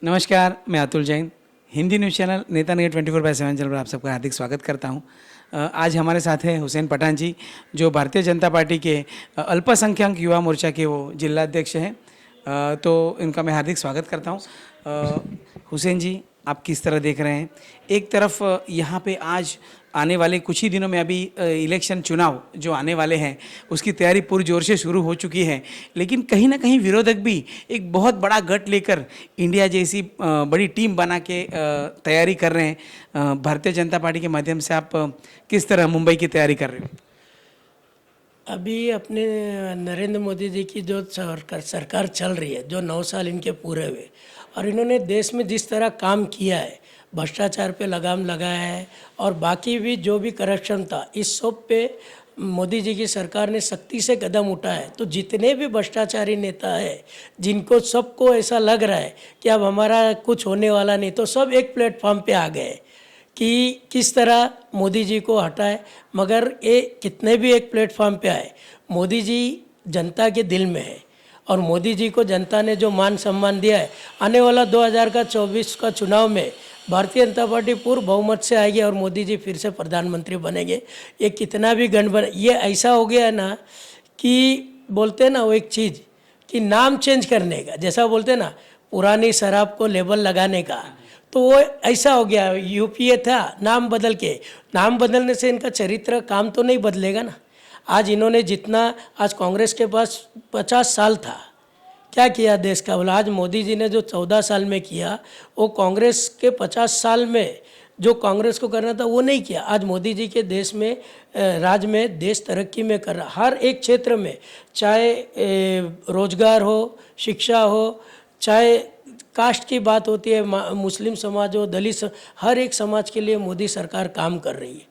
नमस्कार, मैं Atul Jain. Hindi news channel नेता नगर 24/7 चैनल पर आप सबका हार्दिक स्वागत करता हूं। आज हमारे साथ हैं हुसैन पठान जी, जो भारतीय जनता पार्टी के अल्पसंख्यक युवा मोर्चा के वो जिलाध्यक्ष हैं। तो इनका मैं हार्दिक स्वागत करता हूं। हुसैन जी, आप किस तरह देख रहे हैं? एक तरफ यहाँ पे आज आने वाले कुछ ही दिनों में अभी इलेक्शन चुनाव जो आने वाले हैं उसकी तैयारी पूरी जोर से शुरू हो चुकी है, लेकिन कहीं ना कहीं विरोधक भी एक बहुत बड़ा गठ लेकर इंडिया जैसी बड़ी टीम बना के तैयारी कर रहे हैं। भारतीय जनता पार्टी के माध्यम से आप किस तरह मुंबई की तैयारी कर रहे हो? अभी अपने नरेंद्र मोदी जी की जो सरकार चल रही है, जो 9 साल इनके पूरे हुए और इन्होंने देश में जिस तरह काम किया है, भ्रष्टाचार पे लगाम लगाया है और बाकी भी जो भी करप्शन था, इस सब पे मोदी जी की सरकार ने सख्ती से कदम उठाया है। तो जितने भी भ्रष्टाचारी नेता है, जिनको सबको ऐसा लग रहा है कि अब हमारा कुछ होने वाला नहीं, तो सब एक प्लेटफॉर्म पे आ गए कि किस तरह मोदी जी को हटाए। मगर ये कितने भी एक प्लेटफॉर्म पे आए, मोदी जी जनता के दिल में है और मोदी जी को जनता ने जो मान सम्मान दिया है, आने वाला 2024 का चुनाव में भारतीय जनता पार्टी पूर्ण बहुमत से आएगी और मोदी जी फिर से प्रधानमंत्री बनेंगे। ये कितना भी गठबंधन, ये ऐसा हो गया है ना कि बोलते हैं ना वो एक चीज़ कि नाम चेंज करने का, जैसा बोलते हैं ना पुरानी शराब को लेबल लगाने का, तो वो ऐसा हो गया। यूपीए था, नाम बदलने से इनका चरित्र काम तो नहीं बदलेगा ना। आज इन्होंने जितना, आज कांग्रेस के पास 50 साल था, क्या किया देश का? बोला आज मोदी जी ने जो 14 साल में किया, वो कांग्रेस के 50 साल में जो कांग्रेस को करना था वो नहीं किया। आज मोदी जी के देश में राज में देश तरक्की में कर रहा, हर एक क्षेत्र में, चाहे रोजगार हो, शिक्षा हो, चाहे कास्ट की बात होती है, मुस्लिम समाज हो, दलित हर एक समाज के लिए मोदी सरकार काम कर रही है।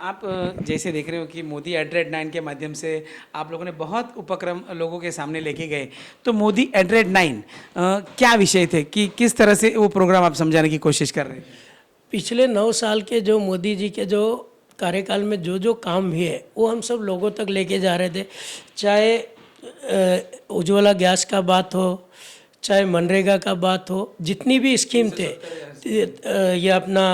आप जैसे देख रहे हो कि मोदी @9 के माध्यम से आप लोगों ने बहुत उपक्रम लोगों के सामने लेके गए, तो मोदी @9 क्या विषय थे कि किस तरह से वो प्रोग्राम आप समझाने की कोशिश कर रहे हैं? पिछले 9 साल के जो मोदी जी के जो कार्यकाल में जो जो काम भी है वो हम सब लोगों तक लेके जा रहे थे। चाहे उज्ज्वला गैस का बात हो, चाहे मनरेगा का बात हो, जितनी भी स्कीम थे, ये अपना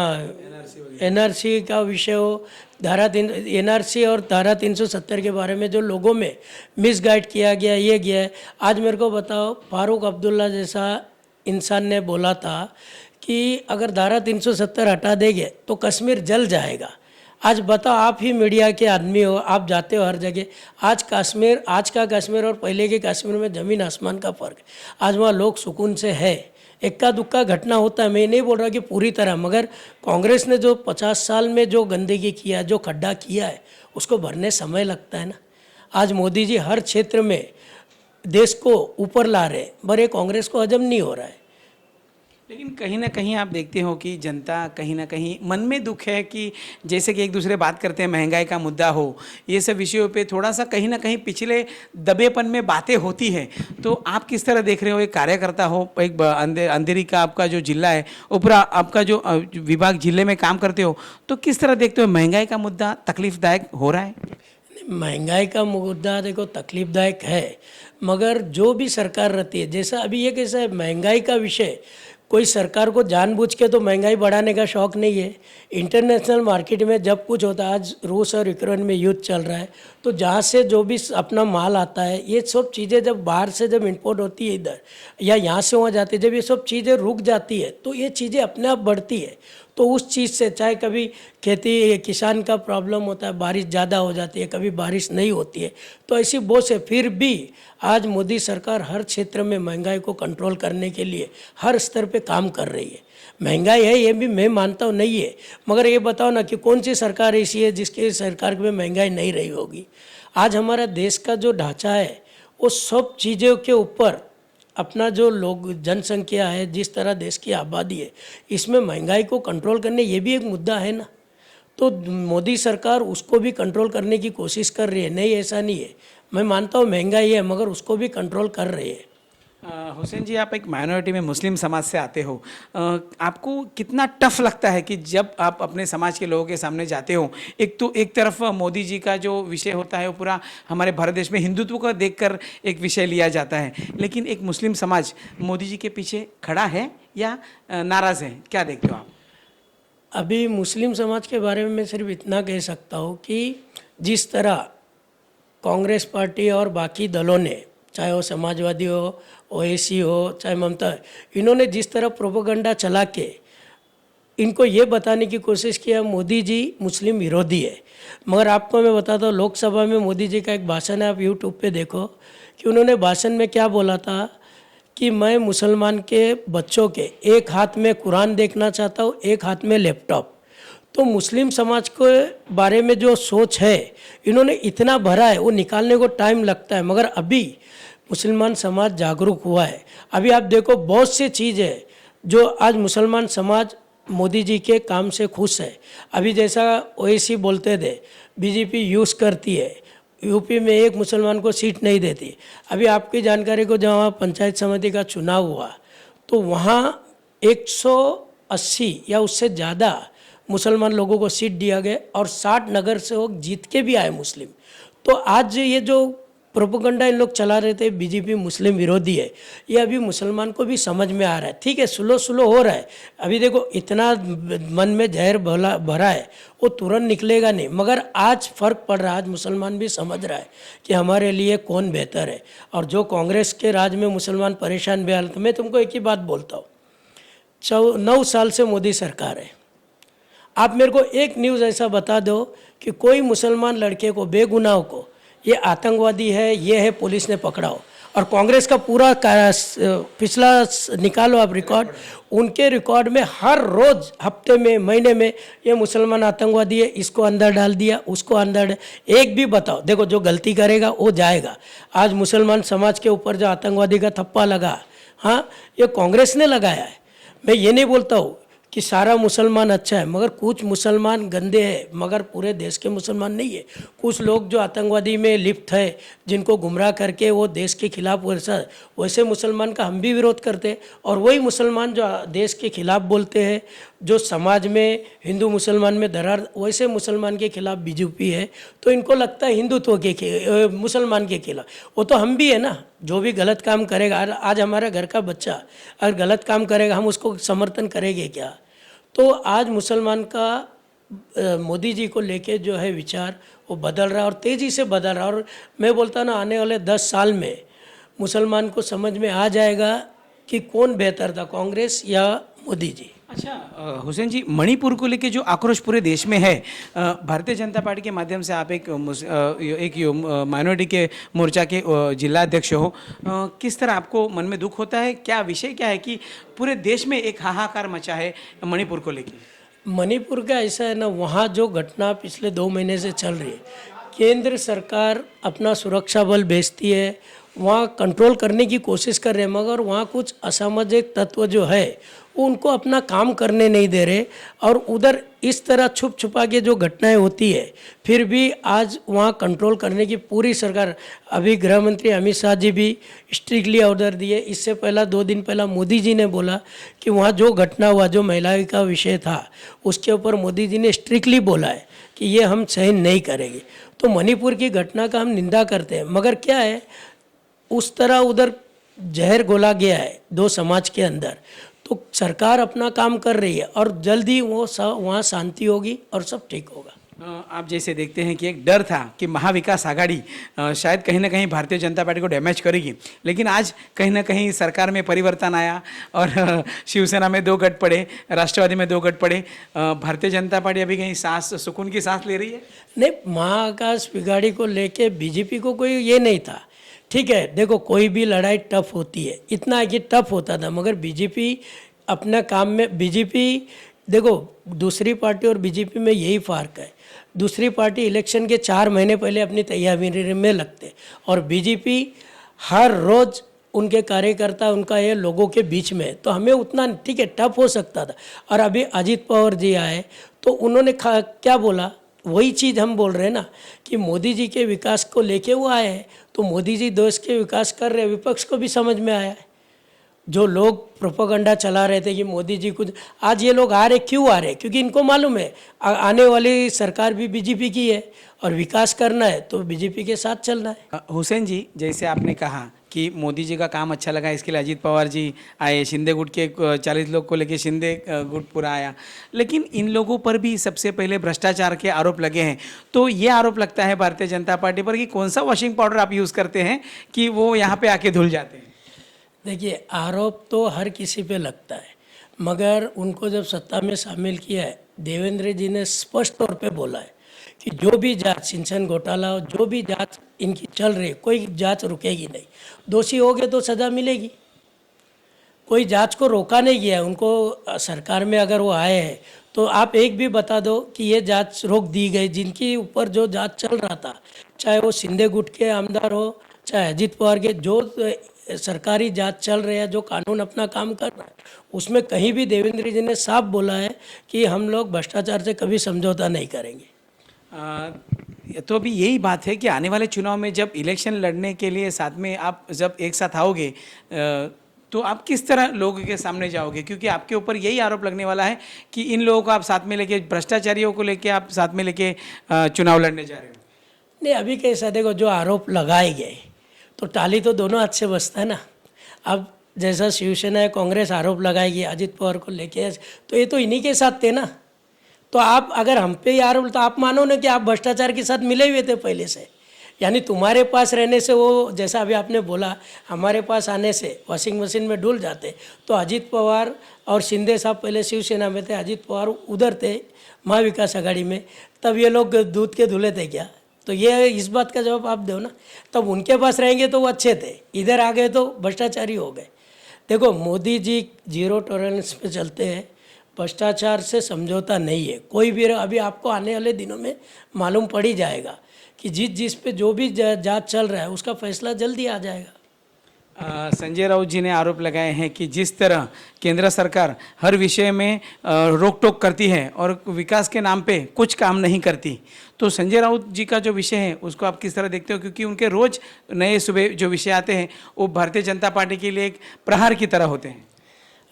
एनआरसी का विषय हो, एनआरसी और धारा 370 के बारे में जो लोगों में मिसगाइड किया गया, ये गया है। आज मेरे को बताओ, फारूक अब्दुल्ला जैसा इंसान ने बोला था कि अगर धारा 370 हटा देंगे तो कश्मीर जल जाएगा। आज बताओ, आप ही मीडिया के आदमी हो, आप जाते हो हर जगह। आज का कश्मीर और पहले के कश्मीर में ज़मीन आसमान का फ़र्क है। आज वहाँ लोग सुकून से है। इक्का दुक्का घटना होता है, मैं नहीं बोल रहा कि पूरी तरह, मगर कांग्रेस ने जो 50 साल में जो गंदगी किया, जो खड्डा किया है, उसको भरने समय लगता है ना। आज मोदी जी हर क्षेत्र में देश को ऊपर ला रहे हैं, पर ये कांग्रेस को हजम नहीं हो रहा है। लेकिन कहीं ना कहीं आप देखते हो कि जनता कहीं ना कहीं मन में दुख है कि जैसे कि एक दूसरे बात करते हैं, महंगाई का मुद्दा हो, ये सब विषयों पे थोड़ा सा कहीं ना कहीं पिछले दबेपन में बातें होती है। तो आप किस तरह देख रहे हो, एक कार्यकर्ता हो, एक अंधेरी का आपका जो जिला है, ऊपरा आपका जो विभाग जिले में काम करते हो, तो किस तरह देखते हो महंगाई का मुद्दा तकलीफदायक हो रहा है? महंगाई का मुद्दा देखो तकलीफदायक है, मगर जो भी सरकार रहती है, जैसा अभी ये कैसा है, महंगाई का विषय, कोई सरकार को जानबूझ के तो महंगाई बढ़ाने का शौक नहीं है। इंटरनेशनल मार्केट में जब कुछ होता है, आज रूस और यूक्रेन में युद्ध चल रहा है, तो जहाँ से जो भी अपना माल आता है, ये सब चीज़ें जब बाहर से जब इंपोर्ट होती है इधर, या यहाँ से वहाँ जाती है, जब ये सब चीज़ें रुक जाती है तो ये चीज़ें अपने आप बढ़ती है। तो उस चीज़ से, चाहे कभी खेती किसान का प्रॉब्लम होता है, बारिश ज़्यादा हो जाती है, कभी बारिश नहीं होती है, तो ऐसी बहुत से, फिर भी आज मोदी सरकार हर क्षेत्र में महंगाई को कंट्रोल करने के लिए हर स्तर पे काम कर रही है। महंगाई है, ये भी मैं मानता हूँ नहीं है, मगर ये बताओ ना कि कौन सी सरकार ऐसी है जिसकी सरकार में महंगाई नहीं रही होगी। आज हमारा देश का जो ढांचा है, वो सब चीज़ों के ऊपर अपना जो लोग जनसंख्या है, जिस तरह देश की आबादी है, इसमें महंगाई को कंट्रोल करने, ये भी एक मुद्दा है ना। तो मोदी सरकार उसको भी कंट्रोल करने की कोशिश कर रही है, नहीं ऐसा नहीं है। मैं मानता हूँ महंगाई है, मगर उसको भी कंट्रोल कर रही है। हुसैन जी, आप एक माइनॉरिटी में मुस्लिम समाज से आते हो। आपको कितना टफ लगता है कि जब आप अपने समाज के लोगों के सामने जाते हो, एक तो एक तरफ मोदी जी का जो विषय होता है वो पूरा हमारे भारत देश में हिंदुत्व को देखकर एक विषय लिया जाता है, लेकिन एक मुस्लिम समाज मोदी जी के पीछे खड़ा है या नाराज़ है? क्या देखते हो आप? अभी मुस्लिम समाज के बारे में मैं सिर्फ इतना कह सकता हूँ कि जिस तरह कांग्रेस पार्टी और बाकी दलों ने, चाहे वो समाजवादी हो, ओएसी हो, चाहे ममता, इन्होंने जिस तरह प्रोपेगेंडा चला के इनको ये बताने की कोशिश किया मोदी जी मुस्लिम विरोधी है। मगर आपको मैं बताता हूँ, लोकसभा में मोदी जी का एक भाषण है, आप यूट्यूब पे देखो कि उन्होंने भाषण में क्या बोला था कि मैं मुसलमान के बच्चों के एक हाथ में कुरान देखना चाहता हूँ, एक हाथ में लैपटॉप। तो मुस्लिम समाज के बारे में जो सोच है इन्होंने इतना भरा है, वो निकालने को टाइम लगता है, मगर अभी मुसलमान समाज जागरूक हुआ है। अभी आप देखो बहुत सी चीज़ है जो आज मुसलमान समाज मोदी जी के काम से खुश है। अभी जैसा ओवैसी बोलते थे बीजेपी यूज़ करती है, यूपी में एक मुसलमान को सीट नहीं देती। अभी आपकी जानकारी को जहाँ पंचायत समिति का चुनाव हुआ तो वहाँ 180 या उससे ज़्यादा मुसलमान लोगों को सीट दिया गया और 60 नगर से वो जीत के भी आए मुस्लिम। तो आज ये जो प्रोपेगेंडा इन लोग चला रहे थे बीजेपी मुस्लिम विरोधी है, ये अभी मुसलमान को भी समझ में आ रहा है। ठीक है, स्लो स्लो हो रहा है। अभी देखो इतना मन में जहर भरा है, वो तुरंत निकलेगा नहीं, मगर आज फ़र्क पड़ रहा है। आज मुसलमान भी समझ रहा है कि हमारे लिए कौन बेहतर है। और जो कांग्रेस के राज में मुसलमान परेशान बेहाल, तो मैं तुमको एक ही बात बोलता हूँ, 9 साल से मोदी सरकार है। आप मेरे को एक न्यूज़ ऐसा बता दो कि कोई मुसलमान लड़के को, बेगुनाह को, ये आतंकवादी है, ये है, पुलिस ने पकड़ाओ। और कांग्रेस का पूरा पिछला निकालो आप रिकॉर्ड, उनके रिकॉर्ड में हर रोज़, हफ्ते में, महीने में ये मुसलमान आतंकवादी है, इसको अंदर डाल दिया, उसको अंदर, एक भी बताओ। देखो जो गलती करेगा वो जाएगा। आज मुसलमान समाज के ऊपर जो आतंकवादी का थप्पा लगा, हाँ, ये कांग्रेस ने लगाया है। मैं ये नहीं बोलता हूँ कि सारा मुसलमान अच्छा है, मगर कुछ मुसलमान गंदे हैं, मगर पूरे देश के मुसलमान नहीं है। कुछ लोग जो आतंकवादी में लिप्त है, जिनको गुमराह करके वो देश के खिलाफ, वैसे मुसलमान का हम भी विरोध करते हैं। और वही मुसलमान जो देश के खिलाफ बोलते हैं, जो समाज में हिंदू मुसलमान में दरार, वैसे मुसलमान के खिलाफ बीजेपी है। तो इनको लगता है हिंदुत्व के मुसलमान के खिलाफ, वो तो हम भी है ना। जो भी गलत काम करेगा, आज हमारा घर का बच्चा अगर गलत काम करेगा, हम उसको समर्थन करेंगे क्या? तो आज मुसलमान का मोदी जी को लेके जो है विचार वो बदल रहा है और तेज़ी से बदल रहा है। और मैं बोलता ना, आने वाले 10 साल में मुसलमान को समझ में आ जाएगा कि कौन बेहतर था, कांग्रेस या मोदी जी। अच्छा, हुसैन जी, मणिपुर को लेके जो आक्रोश पूरे देश में है, भारतीय जनता पार्टी के माध्यम से आप एक माइनॉरिटी के मोर्चा के जिला अध्यक्ष हो, किस तरह आपको मन में दुख होता है? क्या विषय क्या है कि पूरे देश में एक हाहाकार मचा है मणिपुर को लेके? मणिपुर का ऐसा है ना, वहाँ जो घटना पिछले 2 महीने से चल रही है, केंद्र सरकार अपना सुरक्षा बल भेजती है, वहाँ कंट्रोल करने की कोशिश कर रहे हैं, मगर वहाँ कुछ असामाजिक तत्व जो है वो उनको अपना काम करने नहीं दे रहे। और उधर इस तरह छुप छुपा के जो घटनाएं होती है, फिर भी आज वहाँ कंट्रोल करने की पूरी सरकार, अभी गृह मंत्री अमित शाह जी भी स्ट्रिक्टली ऑर्डर दिए। इससे पहला 2 दिन पहला मोदी जी ने बोला कि वहाँ जो घटना हुआ, जो महिलाओं का विषय था, उसके ऊपर मोदी जी ने स्ट्रिक्टली बोला है कि ये हम सहन नहीं करेंगे। तो मणिपुर की घटना का हम निंदा करते हैं, मगर क्या है, उस तरह उधर जहर घोला गया है 2 समाज के अंदर। तो सरकार अपना काम कर रही है और जल्दी वो वहाँ शांति होगी और सब ठीक होगा। आप जैसे देखते हैं कि एक डर था कि महाविकास आघाड़ी शायद कहीं ना कहीं भारतीय जनता पार्टी को डैमेज करेगी, लेकिन आज कहीं ना कहीं सरकार में परिवर्तन आया और शिवसेना में 2 गठ पड़े, राष्ट्रवादी में 2 गठ पड़े। भारतीय जनता पार्टी अभी कहीं सुकून की सांस ले रही है? नहीं, महाविकास आघाड़ी को लेके बीजेपी को कोई ये नहीं था। ठीक है, देखो कोई भी लड़ाई टफ होती है, इतना है कि टफ होता था, मगर बीजेपी अपना काम में, बीजेपी देखो दूसरी पार्टी और बीजेपी में यही फ़र्क है। दूसरी पार्टी इलेक्शन के 4 महीने पहले अपनी तैयारी में लगते, और बीजेपी हर रोज़ उनके कार्यकर्ता, उनका ये लोगों के बीच में, तो हमें उतना, ठीक है, टफ हो सकता था। और अभी अजीत पवार जी आए तो उन्होंने क्या बोला, वही चीज़ हम बोल रहे हैं ना कि मोदी जी के विकास को लेके वो आए हैं। तो मोदी जी देश के विकास कर रहे हैं, विपक्ष को भी समझ में आया है। जो लोग प्रोपेगेंडा चला रहे थे कि मोदी जी कुछ, आज ये लोग आ रहे, क्यों आ रहे? क्योंकि इनको मालूम है आने वाली सरकार भी बीजेपी की है और विकास करना है तो बीजेपी के साथ चलना है। हुसैन जी, जैसे आपने कहा कि मोदी जी का काम अच्छा लगा, इसके लिए अजीत पवार जी आए, शिंदे गुट के 40 लोग को लेके शिंदे गुट पूरा आया, लेकिन इन लोगों पर भी सबसे पहले भ्रष्टाचार के आरोप लगे हैं। तो ये आरोप लगता है भारतीय जनता पार्टी पर कि कौन सा वॉशिंग पाउडर आप यूज़ करते हैं कि वो यहाँ पे आके धुल जाते हैं? देखिए, आरोप तो हर किसी पे लगता है, मगर उनको जब सत्ता में शामिल किया है, देवेंद्र जी ने स्पष्ट तौर पे बोला है कि जो भी जांच सिंचन घोटाला, जो भी जांच इनकी चल रही है, कोई जांच रुकेगी नहीं। दोषी हो गए तो सज़ा मिलेगी। कोई जांच को रोका नहीं गया है उनको। सरकार में अगर वो आए हैं तो आप एक भी बता दो कि ये जांच रोक दी गई, जिनके ऊपर जो जांच चल रहा था, चाहे वो शिंदे गुट के आमदार हो, चाहे अजीत पवार के, जो सरकारी जांच चल रही है, जो कानून अपना काम कर रहा है, उसमें कहीं भी देवेंद्र जी ने साफ बोला है कि हम लोग भ्रष्टाचार से कभी समझौता नहीं करेंगे। तो अभी यही बात है कि आने वाले चुनाव में जब इलेक्शन लड़ने के लिए साथ में आप जब एक साथ आओगे, तो आप किस तरह लोगों के सामने जाओगे? क्योंकि आपके ऊपर यही आरोप लगने वाला है कि इन लोगों को आप साथ में लेके, भ्रष्टाचारियों को लेके आप साथ में लेके चुनाव लड़ने जा रहे हो। नहीं, अभी कैसा देखो, जो आरोप लगाए गए तो टाली तो दोनों हाथ से बसता है ना। अब जैसा शिवसेना है, कांग्रेस आरोप लगाएगी अजीत पवार को लेके, तो ये तो इन्हीं के साथ थे ना। तो आप अगर हम पे ही आरोप, तो आप मानो ना कि आप भ्रष्टाचार के साथ मिले हुए थे पहले से। यानी तुम्हारे पास रहने से वो, जैसा अभी आपने बोला, हमारे पास आने से वॉशिंग मशीन में डुल जाते। तो अजीत पवार और शिंदे साहब पहले शिवसेना में थे, अजीत पवार उधर थे महाविकास आघाड़ी में, तब ये लोग दूध के धुले थे क्या? तो ये इस बात का जवाब आप दो ना। तब उनके पास रहेंगे तो वो अच्छे थे, इधर आ गए तो भ्रष्टाचारी हो गए। देखो, मोदी जी जीरो टॉलरेंस पे चलते हैं, भ्रष्टाचार से समझौता नहीं है कोई भी। अभी आपको आने वाले दिनों में मालूम पड़ ही जाएगा कि जिस पे जो भी जांच चल रहा है उसका फैसला जल्दी आ जाएगा। संजय राउत जी ने आरोप लगाए हैं कि जिस तरह केंद्र सरकार हर विषय में रोक टोक करती है और विकास के नाम पे कुछ काम नहीं करती, तो संजय राउत जी का जो विषय है उसको आप किस तरह देखते हो? क्योंकि उनके रोज नए सुबह जो विषय आते हैं वो भारतीय जनता पार्टी के लिए एक प्रहार की तरह होते हैं।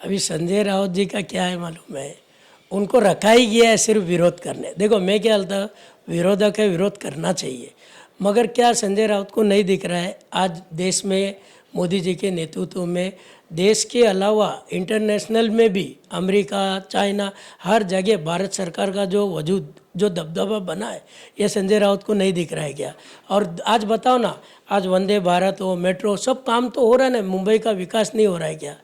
अभी संजय राउत जी का क्या है मालूम है, उनको रखा ही गया है सिर्फ विरोध करने। देखो, मैं क्या बोलता, विरोधक है, विरोध करना चाहिए, मगर क्या संजय राउत को नहीं दिख रहा है आज देश में मोदी जी के नेतृत्व में, देश के अलावा इंटरनेशनल में भी, अमेरिका, चाइना, हर जगह भारत सरकार का जो वजूद, जो दबदबा बना है, ये संजय राउत को नहीं दिख रहा है क्या? और आज बताओ ना, आज वंदे भारत हो, मेट्रो, सब काम तो हो रहा है ना, मुंबई का विकास नहीं हो रहा है क्या?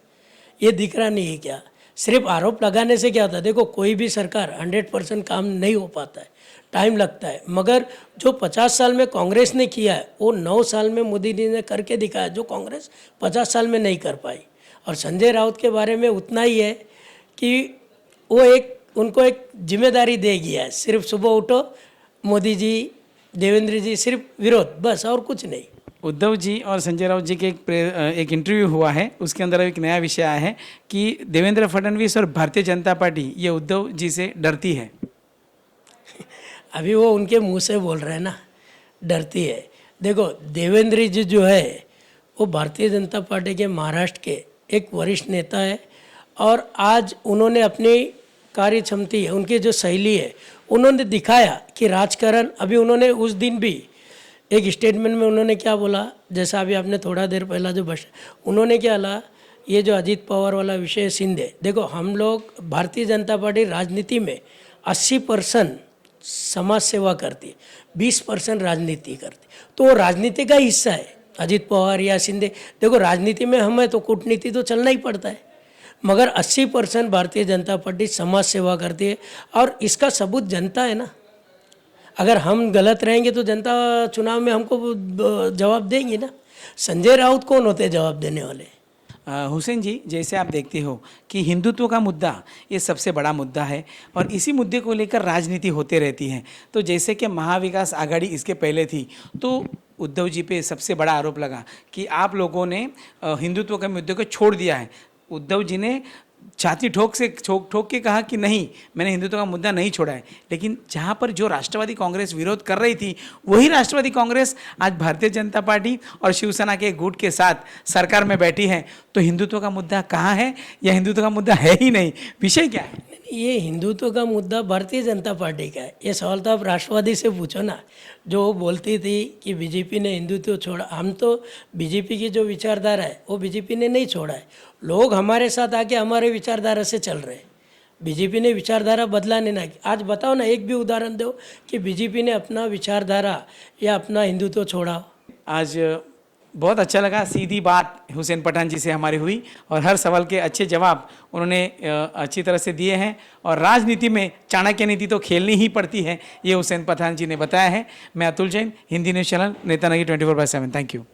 ये दिख रहा नहीं है क्या? सिर्फ आरोप लगाने से क्या होता है? देखो, कोई भी सरकार 100% काम नहीं हो पाता है, टाइम लगता है, मगर जो 50 साल में कांग्रेस ने किया है वो 9 साल में मोदी जी ने करके दिखाया, जो कांग्रेस 50 साल में नहीं कर पाई। और संजय राउत के बारे में उतना ही है कि वो उनको एक जिम्मेदारी दे गया है, सिर्फ सुबह उठो, मोदी जी, देवेंद्र जी, सिर्फ विरोध, बस, और कुछ नहीं। उद्धव जी और संजय राउत जी के एक इंटरव्यू हुआ है, उसके अंदर एक नया विषय आया है कि देवेंद्र फडणवीस और भारतीय जनता पार्टी ये उद्धव जी से डरती है। अभी वो उनके मुंह से बोल रहे हैं ना, डरती है। देखो, देवेंद्र जी जो है वो भारतीय जनता पार्टी के महाराष्ट्र के एक वरिष्ठ नेता है, और आज उन्होंने अपनी कार्य क्षमता है, उनकी जो शैली है, उन्होंने दिखाया कि राजकारण। अभी उन्होंने उस दिन भी एक स्टेटमेंट में उन्होंने क्या बोला, जैसा अभी आपने थोड़ा देर पहला जो उन्होंने क्या बोला, ये जो अजीत पवार वाला विषय शिंदे, देखो, हम लोग भारतीय जनता पार्टी राजनीति में 80% समाज सेवा करती है, 20% राजनीति करती, तो वो राजनीति का हिस्सा है अजीत पवार या शिंदे। देखो, राजनीति में हमें तो कूटनीति तो चलना ही पड़ता है, मगर 80% भारतीय जनता पार्टी समाज सेवा करती है, और इसका सबूत जनता है ना। अगर हम गलत रहेंगे तो जनता चुनाव में हमको जवाब देंगी ना। संजय राउत कौन होते जवाब देने वाले? हुसैन जी, जैसे आप देखते हो कि हिंदुत्व का मुद्दा ये सबसे बड़ा मुद्दा है और इसी मुद्दे को लेकर राजनीति होते रहती है। तो जैसे कि महाविकास आघाड़ी इसके पहले थी, तो उद्धव जी पे सबसे बड़ा आरोप लगा कि आप लोगों ने हिंदुत्व के मुद्दे को छोड़ दिया है। उद्धव जी ने छाती ठोक के कहा कि नहीं, मैंने हिंदुत्व का मुद्दा नहीं छोड़ा है। लेकिन जहाँ पर जो राष्ट्रवादी कांग्रेस विरोध कर रही थी, वही राष्ट्रवादी कांग्रेस आज भारतीय जनता पार्टी और शिवसेना के गुट के साथ सरकार में बैठी है। तो हिंदुत्व का मुद्दा कहाँ है, या हिंदुत्व का मुद्दा है ही नहीं? विषय क्या है? ये हिंदुत्व का मुद्दा भारतीय जनता पार्टी का है। ये सवाल तो आप राष्ट्रवादी से पूछो ना, जो वो बोलती थी कि बीजेपी ने हिंदुत्व छोड़ा। हम तो बीजेपी की जो विचारधारा है वो बीजेपी ने नहीं छोड़ा है, लोग हमारे साथ आके हमारे विचारधारा से चल रहे हैं। बीजेपी ने विचारधारा बदला नहीं ना। आज बताओ ना, एक भी उदाहरण दो कि बीजेपी ने अपना विचारधारा या अपना हिंदुत्व छोड़ा। आज बहुत अच्छा लगा, सीधी बात हुसैन पठान जी से हमारी हुई और हर सवाल के अच्छे जवाब उन्होंने अच्छी तरह से दिए हैं। और राजनीति में चाणक्य नीति तो खेलनी ही पड़ती है, ये हुसैन पठान जी ने बताया है। मैं अतुल जैन, हिंदी न्यूज़ चैनल नेता नगी 24/7। Thank you.